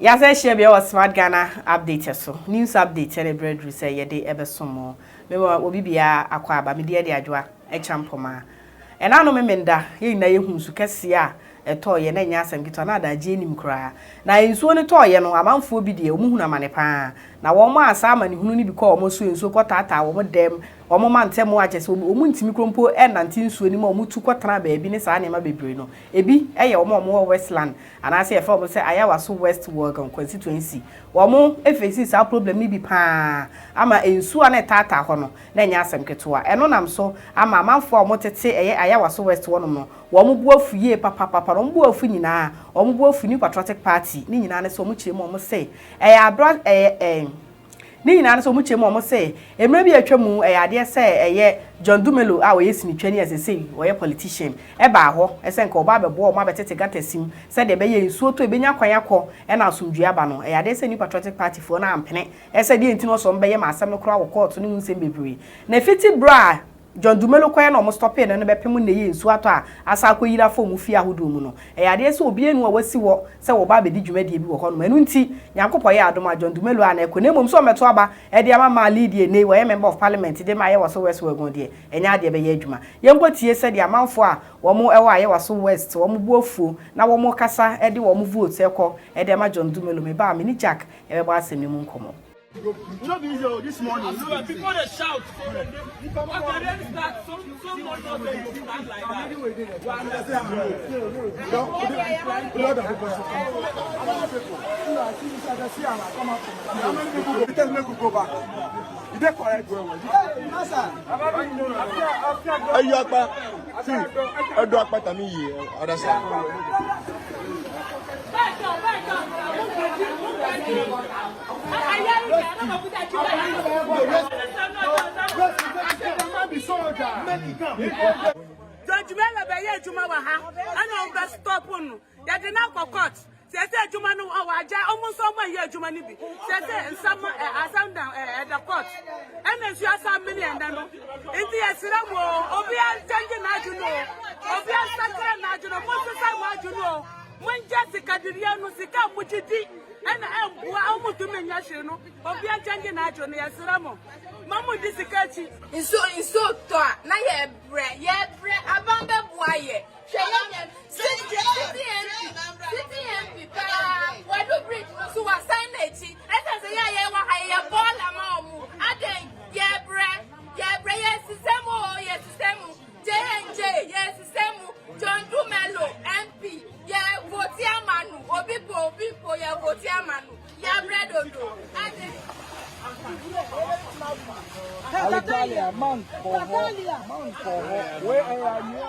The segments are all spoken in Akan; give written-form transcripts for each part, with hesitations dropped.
Ya say share be our Smart Ghana update so. News update and bread say ye dey ebesomo. Me obi bia akwa aba me dey adwoa e champoma. E na no memenda ye na ye hunsu kese a eto ye na nya asem kito na da je nim kra. Na ensuo ne to ye no amanfo bi de omuhunu amane pa. Na wo mo asa amane hunu ni bi ko omo so ensuo kotata wo mo dem omo mantemu agese omu ntimi krompo e nanti nsuo ni ma omu tu kotana ba bi ne saa ne ma bebre no ebi eye omo Westland anase e fa omo se Ayawaso West Work constituency omo efesi saa problem ni bi pa ama ensuo na tata ho no na nya asem ketewa eno nam so ama amanfo omo tete eye Ayawaso West wono no omo bu afuye papa no bu afu nyina omo bu afu ni Patriotic Party ni nyina ne so omo chire mo omo se abro ni nyina so mu chemu omo se emre bi atwamu ade se John Dumelo a we yesini twani asese we politician e ba ho ese nka oba bebo o ma betete gatasim se de be ye nsuo to ebenya kwan akọ e na asomdue aba no ade se ni Patriotic Party fo na ampene ese de ntino so mbe ye ma asem no kra wo court ni nsem bebre na fiti bra John Dumelo kwaya na omo stopin no be pem na ye nsuo ato a asa akoyira fo mu fi ahodo mu no ade se obi enu a wasi wo se wo ba be di dwumadi bi wo ho no manu nti Nyankopɔ ye adom a John Dumelo a na ekonemom so meto aba e de ama ma lead ye ne we member of parliament de ma Ayawaso West Wagon de enya de be ye adwuma ye mpotie se de amanfo a wo mo ewa Ayawaso West wo mo buofuo na wo mo kasa e de wo mo vote ekọ e de ma John Dumelo me ba me ni Jack e be ba asemi mu nkomo. You know this morning. So before they shout, you come up and then start so much of them to stand like that. You understand? How many people tell me to go back? You dey correct well. Ayo akpa. See, edo akpa tami yi, understand? Don't you remember Juma Waha? I know best stop on. Ya did not go cut. Say, Juma no Awaja, almost all my year Juma Nibi. Say, and some are down at the court. And then she has some million. In the Asiramo, Obia Janjan Najuno, Obia Sakura Najuno, most of the when Jessica Diriano Sika Muchiti and I almost to me Yashino, Obia Janjan Najuno, Asiramo. Mamu disikachi inso to na ye bre abamba buaye city MP pa wadu bridge so wa sign echi ese se ya wa ha ye bola ma omu aden ye bre ye system JNJ ye system John Dumelo MP ye voti amanu obipo ye voti amanu ye bre dondo ade Alitalia, man for where are you?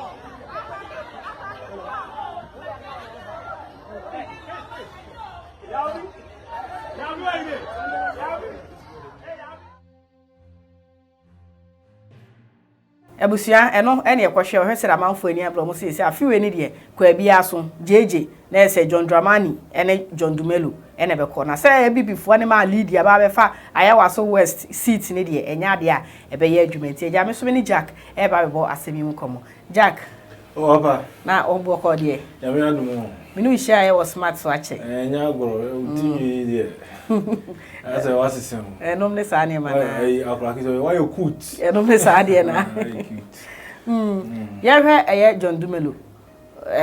Ebusia eno ene yekwhwe ohwesera manfo ani abro mo sese afiwe ni de kwa bia aso jeje na ese John Dramani ene John Dumelo ene beko na se bibifo ne ma lead ya ba befa Ayawaso West seat ni de enya de a ebe ye adwumenti eja me so ni Jack e ba bebo asemi mu komo Jack o papa na ombo ko de ya me anu minu hia ye was smart so ache enya agoro uti de asa wasisem enom ne sa ne ma na akura kiso why you cute enom ne sa de na ya hwe eye John Dumelo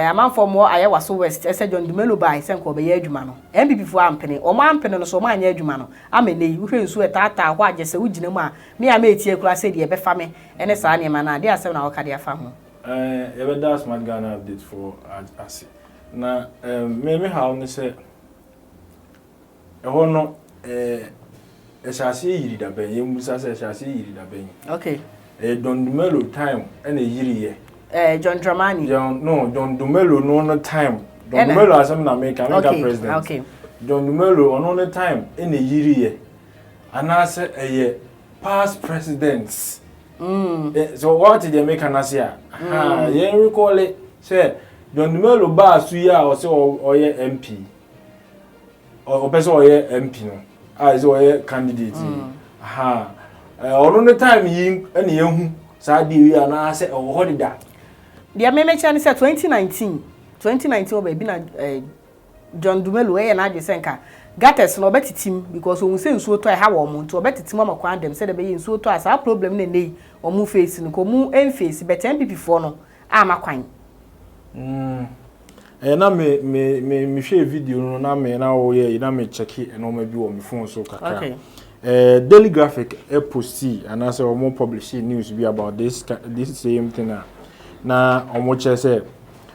amanfo mo Ayawaso West ese John Dumelo bai se nko be ye adwuma no MPP fo ampene o ma ampene no so ma anya adwuma no amenei hwe nsu etata ho agese wugina mu a me a metie kura se de be fa me ene sa ne ma na de asem na wo ka de afa ho you better that Smart Ghana update for us na me how ne say ho no esase yiri da ben ye musa se esase yiri da ben okay John Dumelo time ene yiri ye John Dramani John Dumelo no time John Dumelo asem na America president okay John Dumelo no time ene yiri ye anase past presidents so what did they make an asia ye recall it say John Dumelo ba su ya o say oye MP o person oye MP no is oye candidate no time yi ene yehu sa di wi ana say o ho dida dia me mention say 2019 o be bi na John Dumelo na ade senka gutters no betitim because we say nsuo to ha wo mo nto betitim ma kwa dem say de be nsuo to asa problem na nei omu face no ko mu en face but MPP for no ama kwan na me share video no na me na wo ye na me check e no ma bi wo me phone so kaka okay Daily Graphic post and I say more publish news be about this same thing na omo say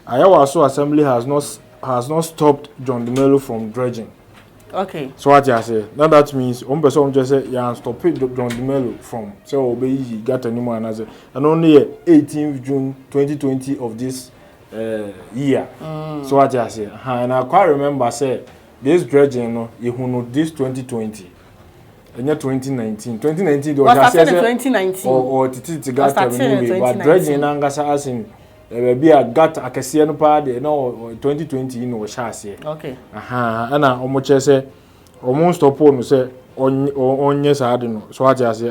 Ayawaso Assembly has not stopped John Dumelo from dredging. Okay. So what you say? Now that means person just say yeah stop it John Dumelo from so obey got anymore and say and only 18th June 2020 of this year. So what you say? And I quite remember say this dredging no you know this 2020. And 2019 was 2019 or titi got but dredging angasa asin be a got akese no pa de no 2020 no shase okay ana omo say omo stop on say onye sa ade no so aja say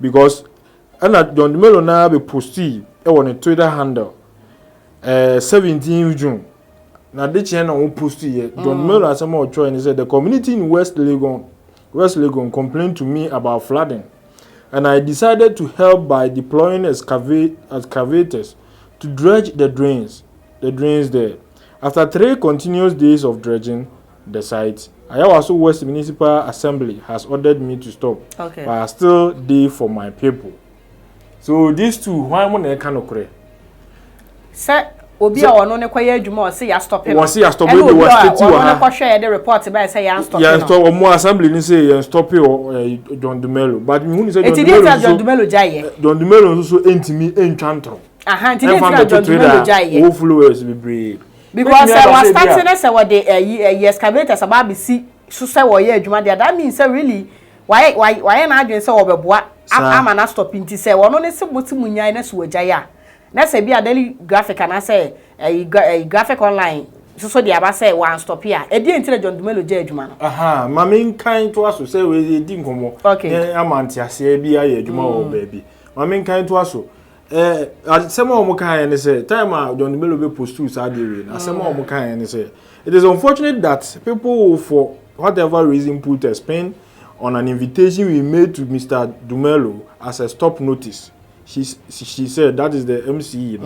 because ana John Dumelo na be posti e won Twitter handle 17 June na de che na o posti ye John Dumelo asema o try and say the community in West Legon complained to me about flooding, and I decided to help by deploying excavators to dredge the drains there. After 3 continuous days of dredging the site, Ayawaso West Municipal Assembly has ordered me to stop, okay. But I still there for my people. So these two, why won't they kind of create? Sir, Obi a ono ne kwaye adwuma o se ya stop him. O se ya stop him we state wa. Ono ne kwahwe the report by say ya stop him. Ya stop omo assembly ni say ya stop John Dumelo. But me who say John Dumelo jaye. John Dumelo so entimi entwantro. Aha, ntimi John Dumelo jaye. Wo followers be brave. Because was starting as what the excavators about be see so say wo ye adwuma there. That means say really why na adwen say obeboa ama na stop nti say ono ne se botimu nyan na so jaye. Na say be a Daily Graphic and I say a graphic online so the aba say one stop here e dey ntire John Dumelo je adwuma no aha ma me nkan to aso say we di nkomo amanti ase bia ye adwuma o baabi ma me nkan to aso asema o mo kan ne say time John Dumelo be post to say dey na asema o mo kan ne say it is unfortunate that people for whatever reason put a spin on an invitation we made to Mr. Dumelo as a stop notice. She said that is the MCE.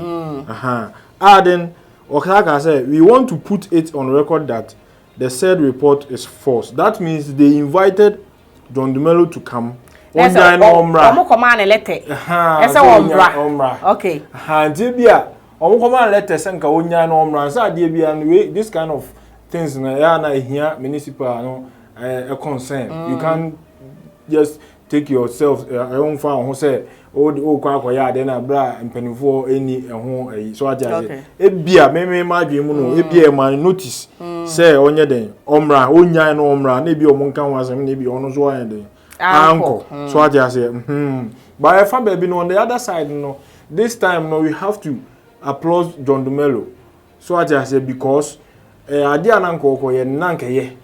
Then Okaka said we want to put it on record that the said report is false. That means they invited John Dumelo to come. Yes, omo command letter. Yes, omra. Okay. Dibia omo command letter senka onya no omra. Say dibia this kind of things na here municipal no a concern. You can't just take yourself own farm who say kwa ya de na bra mpanifo eni ho so aja e bia me madwe mu no e bia ma notice say onye den omra onya no omra na bia omo kan wasem na bia ono so onye den anko so aja say but if baby no on the other side no this time no we have to applaud John Dumelo so aja say because ade ananko ko ye nanka ye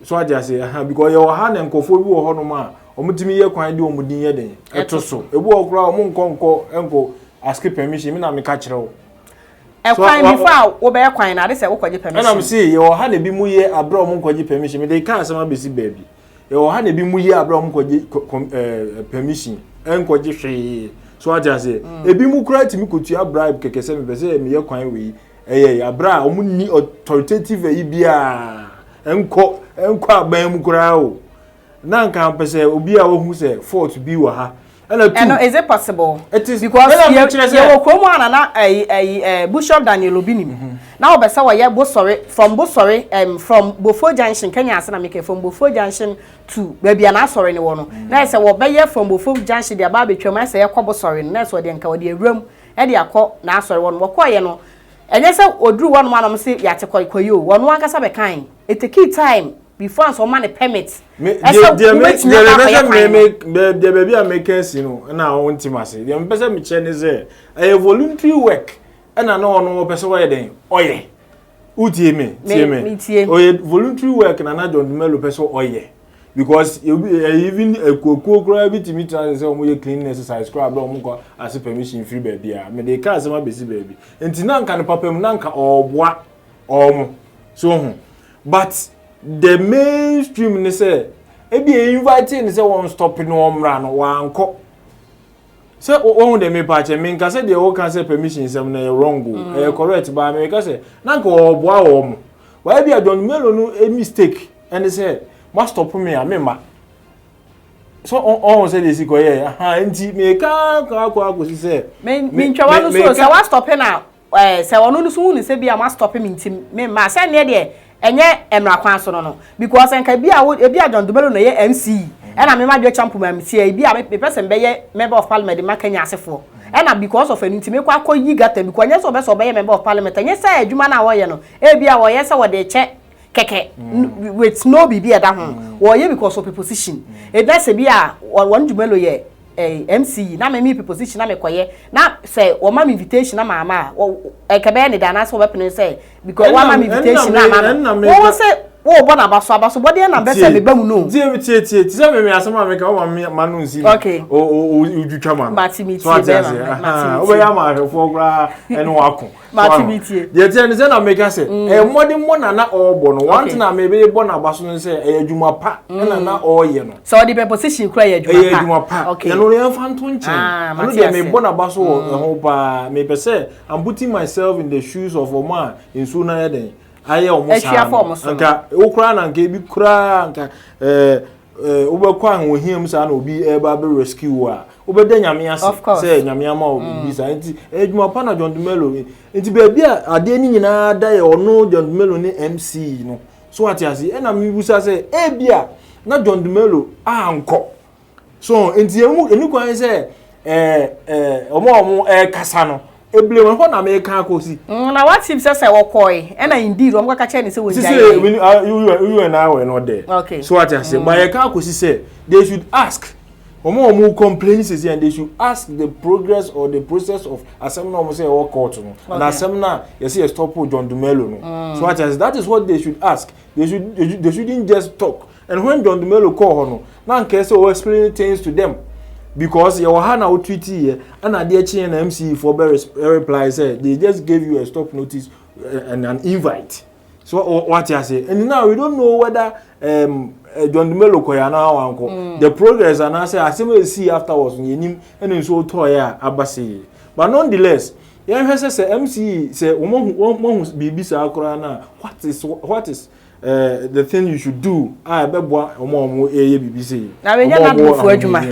so aja say because you ha na nkofo bi wo ho no ma omutimi ye kwan de omudin ye den etoso ebu okura omu enko ask permission me na me ka kire wo kwan mi fa wo be kwan na de se wo kwaje permission na me say ye o ha na bi mu ye abra omu kwaje permission me de ka asema besi baabi ye o ha na bi mu ye abra omu kwaje permission enkwaje hwe so aja say ebi mu kura timi kotua bribe kekese me pese me ye kwan we abra omu ni authoritative yi bia enko aban mu kura o na nka pese obi a wo hu se fault bi wa ha and is it possible it is because you wo kromo na Bishop Daniel Obinim now be say we from Bofo Junction Kenya ase na make from Bofo Junction to baby na sorry ne wo no na say we be from Bofo Junction dia ba betwam ase ye kwabo sorry na so de nka we de awram e de akọ na sorry wo no wo koye no enye say oduru wo no manam say ya te koyo wo no anka sa be kan it take time before so man permit baby I make sense you know na won timase dem pese me che ne say a voluntary work and na no pese wo ye den oye utie me oye voluntary work na John Dumelo pese oye because even kokokra bitimi try say omo ye clean exercise crab omo ko as permission free baby a me dey ka asema besi baby enti na nka ne papam na nka oboa omo so but the mainstream ni say ebi invite ni say won stop no omra no wanko say won de me pa che me nka say de wo kan say permission sem na wrong go correct ba me ka say na nka oboa wo mo wa bi John Dumelo no a mistake and say must stop me amema so on say this go here nti me ka ko si say me ntwa no so say wa stop na say wono no so ni say bia must stop me nti me ma say ne de enye emra kwan so no because enka bia John Dumelo no ye MC ena me ma dwe champu ma mtie bia me person be ye member of parliament de makanya asefo ena because of an intime kwa koyi gata because nya so be ye member of parliament nya say adwuma na wo ye no bia wo ye say wo de che keke with no bibi ada ho wo ye because of position e da se bia won Dumelo ye MC na me position na me koye na say wo ma invitation na mama e ka be ne da na so be pene say because wo ma invitation na mama wo say wo bona abaso body na be say me ba mu no tie ti say me asema me ka wo ma no nsi o udwutwa ma matimiti be ma o be ya ma ahefo gra ene wako matimiti de tie ne say na me ka say modi mo na obo no want na me be bona abaso no say adwuma pa na oye no so the position kura ya adwuma pa okay no re fanto nche no de me bona abaso ho pa me pe say I'm putting myself in the shoes of a man in suna yeden aye omusa nka okura na nka bi kura nka obekwa ho hiam sa na obi eba be rescue a obeda nyame ase say nyame ama obi sa nti edwuma pa na John Dumelo nti be bia ade ni nyina da ye ono John Dumelo ni MC no so ati ase e na mibusa say bia na John Dumelo anko so nti enu kwan say omo kasa no eble won ho na me kan akosi na what if say wo koi e na indeed wo ka che ni say wo jai you and I were not there okay so what I say but e kan akosi say they should ask omo complain say and they should ask the progress or the process of assembly omo say wo court no na assembly you see stop John Dumelo no so what I say that is what they should ask they shouldn't just talk and when John Dumelo call ho no na nka say we explain things to them because you had now tweet here and at the MC for reply say they just gave you a stop notice and an invite. So what you say? And now we don't know whether John Dumelo koyana wanko the progress and I say I see afterwards and so toya abasi. But nonetheless, yeah say MC say bibi sa akora na what is the thing you should do? I beboa omo bibi say. Na we nya na do fu adwuma.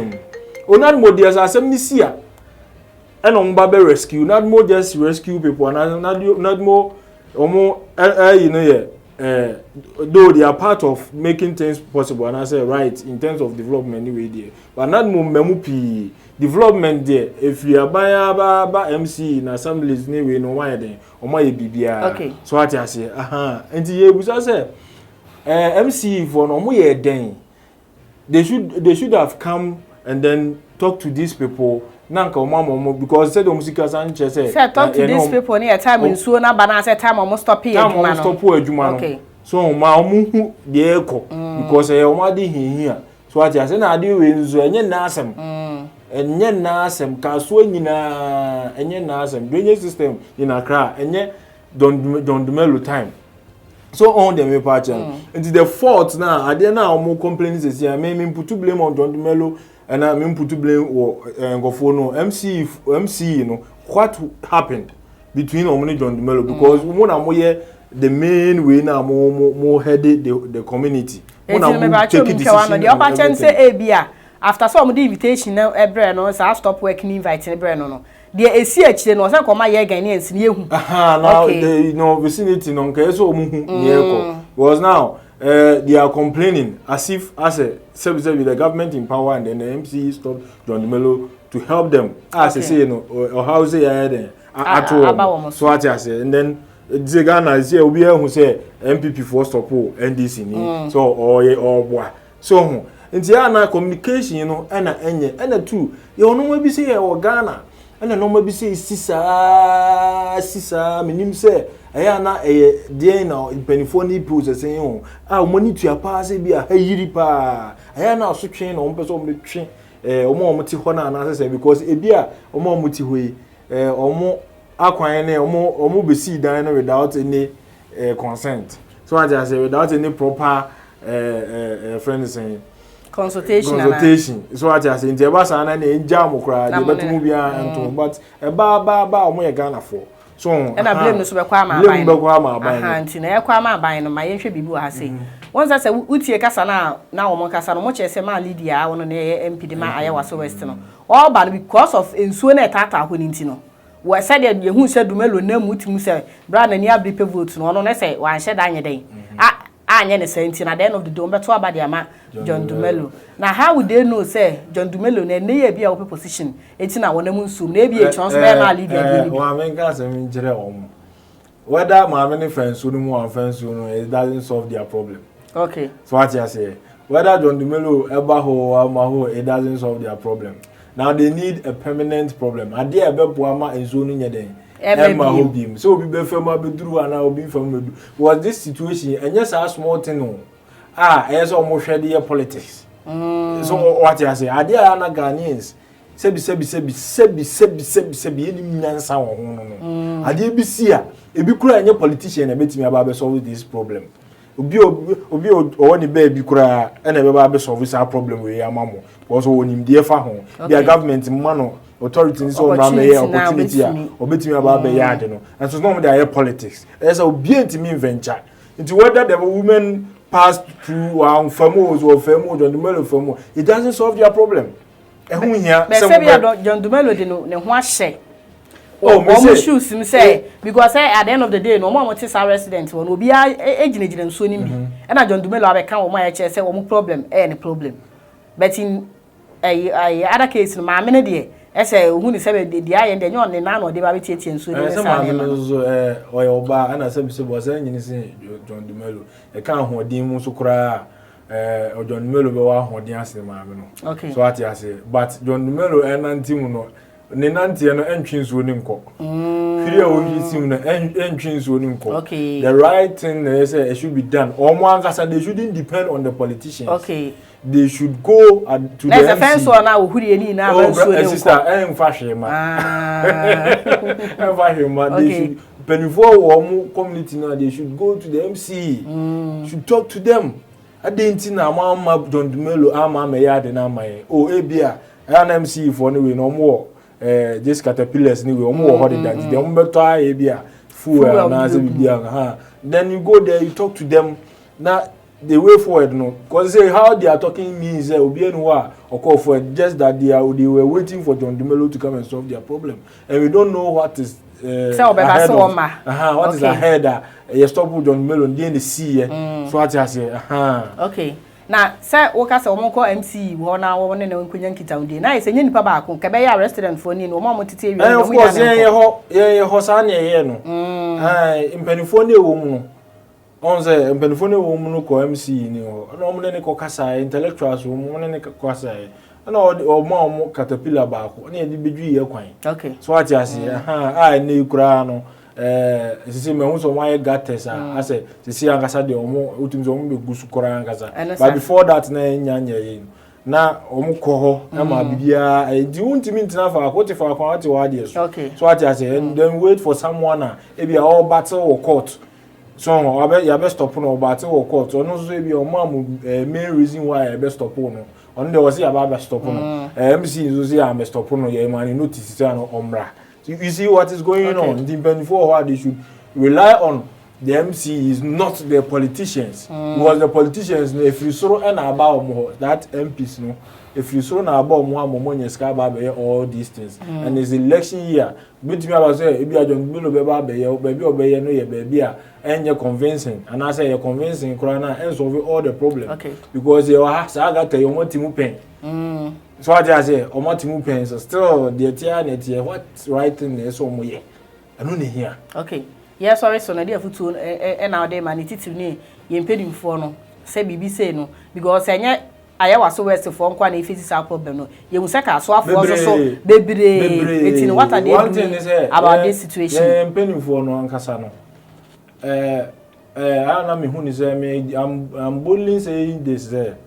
Onadmo dey asem ni sia eno mba be rescue Nadmo just rescue people and Nadmo omo you know yeah though they are part of making things possible and I say right in terms of development anyway there but Nadmo memu pi development there if you ba MC na assemblies anyway no why then omo ye bibia okay so what I say enti ye busa say MC for no mo ye den they should have come and then talk to these people nanka omo because said the music Sanchez say talk to these people near time in so na bana say time almost stop here adwuma no okay so ma omo hu de eko because omo ade here so ati ase na ade we nzo enye na asem ka so nyina enye na asem drainage system in Accra enye John Dumelo time so on them me patch and the fault now ade na omo complain say me put to blame on John Dumelo and I mean put to blame ngofo no MC you know what happened between Omni John Dumelo because we na mo ye the main way na mo head the community we na mo take decision the upper chance say bia after some the invitation na ebre no say stop working invite ebre no the esi achire no say koma ye Ghanaians ni ehu now the vicinity no nke so omu hu ni eko because now they are complaining as if as a service with the government in power and then the MC stopped John Dumelo to help them as I say you know or how say at all so what I say and then the Ghana is here we who say MPP for stop NDC ni so or boy so nti ana communication you know ana enye ana two you no be say o Ghana ana no be say sisa minim say na dey na penifoni process say o money to pass be a yiri pa na so twen na o pese o me twen o ti ho na say because e bia o ti hoyi o akwan na o be see dan without any consent So I just say without any proper friends saying consultation. So I just say there was an jam cry, but movia and but a ba omo ye Ghana for. So and I blame no so be kwa ma ban. Anti na e kwa ma ban no ma ye hwe bibi ha say. Once I say utie kasa na omo kasa no mo che say ma Lydia wono na MP de ma aye waso west no. All bad because of ensuo na etata ho ninti no. We said ye hu say Dumelo na mu timu say bra na ni abripe vote no no na say wan hye da anye den. Anye ne senti na the end of the day beto abade ama John Dumelo. Now how would they know say John Dumelo na ye bia open position enti na wona mu nsu na bia chance be ma Lydia bi. Wa men ka say min kire omo. Whether my many friends who no friends who it doesn't solve their problem. Okay. So what you say? Whether John Dumelo ever ho it doesn't solve their problem. Now they need a permanent problem. Ade ebe boama ezonu nye den. Emma hobim. So obi be fema beduru ana obi fema bedu. Was this situation and yes a small thing no. Yes almost hwede politics. So what you say? Ade ana Ghanaians sebi eni nyansa wo ho no. Ade bi si a ebi kura enye politician na betimi aba be solve this problem. Obi owoni ba bi kura na be ba be solve this problem we amamo. Because wonim die fa ho. Their government mano authority ni so na me opportunity a obetimi aba be yard no. And so no me dey politics. Yes obi entimi venture. Into whether the women pass through famos or famo John Dumelo famo, it doesn't solve their problem. Ehun hia John Dumelo de no ne ho ahye. Oh, mo shoes him say because at the end of the day no more tisa resident won obi ejinejine nso ni bi. E na John Dumelo abeka wo ma ya che say wo mo problem any problem. But in other case no ma me ne de ese ohun ni se be de aye de nyon ne na no de ba betietie nso ni se ma me so oya oba ana se bi se bo se nyini se John Dumelo e kan ho din mu so kura John Dumelo be wa ho din ase ma me no. Okay. So ati ase but John Dumelo enanti mu no ne nanti no entwin so ni nko. Firi a wo yisim no entwin so ni nko. Okay. The right thing is it should be done. Omo ankasa they shouldn't depend on the politicians. Okay. They should go to the MC. Let's fence on now who the ni na ban so ni nko. Sister fashion ma. Fashion ma. They should before wo community now they should go to the MC. Should talk to them. Adenti na ma John Dumelo ama me yade na mai. Oh ebia NMC for anyway no more just caterpillars anyway omo ho de that they omo beto aye bia fool na say bia then you go there you talk to them now the way forward no cause say how they are talking means obi enu wa or for just that they were waiting for John Dumelo to come and solve their problem and we don't know what is what is ahead you stop with John Dumelo in the sea so what I say okay. Na say wo ka say wo ko MC wo na wo ne nkunya nkita undie na say nyenipa ba ko ka be ya restaurant for ni no mo tete wi no of course ye ho sa na ye no impenifo ne wo mu on say impenifo ne wo mu no ko MC ni ho na mo ne ko kasa intellectuals wo mo ne ko kasa na o mo caterpillar ba ko na ye di bedwi ye kwan okay so what you say ne kura no sisi me hunso why gates ase sisi angasa de omo utumzo omo be gusu kora angasa but before that na nyanya yin na omo koho na ma bibia di untimi ntina fa akoti fa kwa ati wa de so what I say and then wait for someone e be all battle or court so ya be stop no battle or court ono so e be o main reason why I be stop no on there was ya ba stop no MC so say am stop no ya man notice say no omra. You see what is going on. The before what they should rely on the MC is not the politicians. Because the politicians, if you throw an about that MPs, no, if you throw an about more all these things, and it's election year, but me about say, if you are John Dumelo baby obey no baby and you're convincing, and I say you're convincing, Corona and solve all the problem. Okay. Because you have got your motive pen. So what I say, Omotimu pens still the tianity, what right thing is so moye. I don't hear. Okay. Yes, sorry, so na dia futu and now dey man titi ni ye mpedi for no. Say bibi say no because enye aya waso west for nkwa na face sa problem no. Ye hu say ka so afo so bebre. Etin what are they doing about this situation? Ye mpedi for no ankasa no. Ana me hu ni say me I'm boldly saying this there.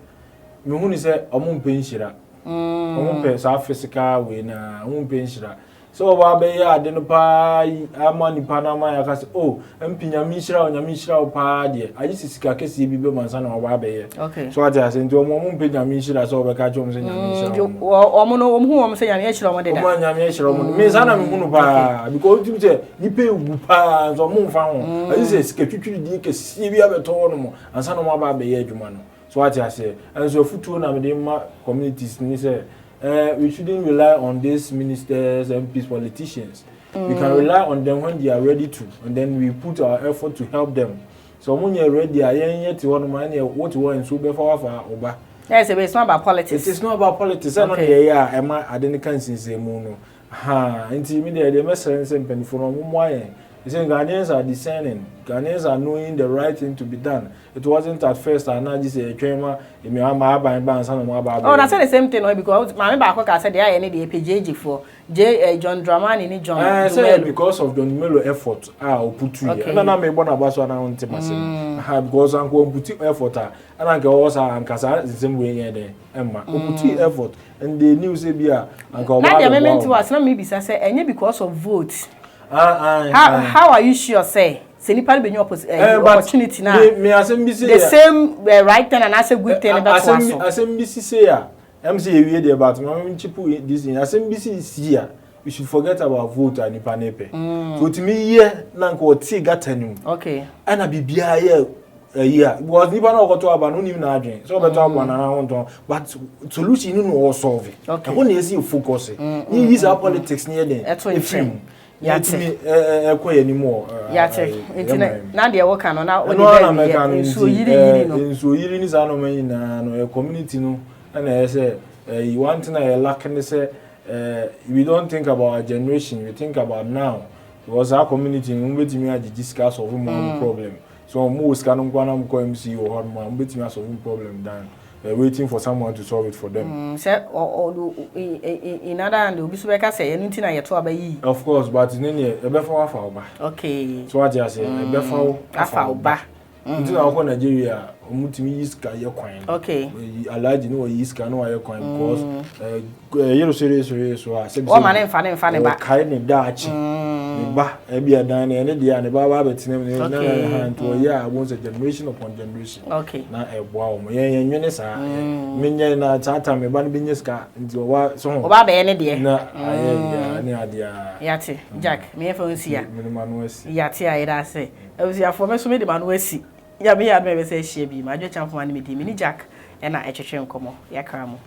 Me hu ni say omo mpenshira. Omo pe sa physical way na omo mpenshira. so ba be ya de no pa ama ni pa na ma ya ka say oh empinya mi hira o pa de ayi sisika kesi bi be mansa na ba be ye okay so ati ase nti omo mpenya mi hira so be ka chom se nya mi hira omo no omo hu omo se nya me hira omo de da omo nya me hira omo me sana me hunu pa because you say ni pe gu pa so mo mfa ho ayi se sika twitwiri di kesi bi abeto no mo ansa na mo ba be ye adwuma no so ati ase enso futuo na me de ma communities ni say we shouldn't rely on these ministers, MPs, politicians. We can rely on them when they are ready to, and then we put our effort to help them. So when you're ready, I ain't yet one man what you want in Super for Oba. Yes, it's not about politics. It is not about politics. I'm not here. I didn't cancel say mono. Ha, intimidate the message and penny for no. You see, Ghanaians are discerning. Ghanaians are knowing the right thing to be done. It wasn't at first. I now just say, "Chema, you may have my and oh, that's the same thing. Because my member said they are any the PJG for John Dramani ni John. I said because of John Melo effort. I'll put you. Okay. And then I may want to pass on our team. Because I'm going to put effort. And I go also and Casa the same way there. Emma, put effort. And the news say be a. Now the amendment was not maybe say any because of votes. How are you sure say nipa be your opportunity now the same right thing and I say good thing about one so asembisi say ya MC we dey about me chipu this in asembisi is here we should forget about vote and nipa nepe so to me here na nko ti gatanu okay ana bibia here yeah because nipa na okoto aba no nim na adwen so beto aba na won but solution no solve okay who na see focus ni use our politics near them yate ekwe ni mo yate na de work no na o de so yiri no so yiri ni za no man na no community no na say you want na lack and say we don't think about our generation, we think about now because our community we betimi discuss of one problem so most can go na ko MC or hard man betimi solve problem than waiting for someone to solve it for them. Say in other hand obi so be ka say enu ntina yeto abayi. Of course, but in any e be fa afa oba. Okay. So what you say e be fa afa oba. Ntina ko Nigeria omutimi yiska ye kwan. Okay. Alaji no yiska no ye kwan because yero serious so a o ma ne mfa ne ba. Kai ne daachi. Ne ba e bia dan ne dia ne ba ba betinem ne na hand to yeah once a generation upon generation. Okay. Na e boa o ye nwene sa menye na tata me ba ne binyeska nti o wa so o ba be ne de. Na aye ne adia. Yate Jack me fa nsi ya. Me manu asi. Yate ayi da se. E was ya for me so me de manu asi. Ya me be say hie bi ma dwe chamfo ma ne me di me ni Jack e na e twetwe nkomo ya kra mo.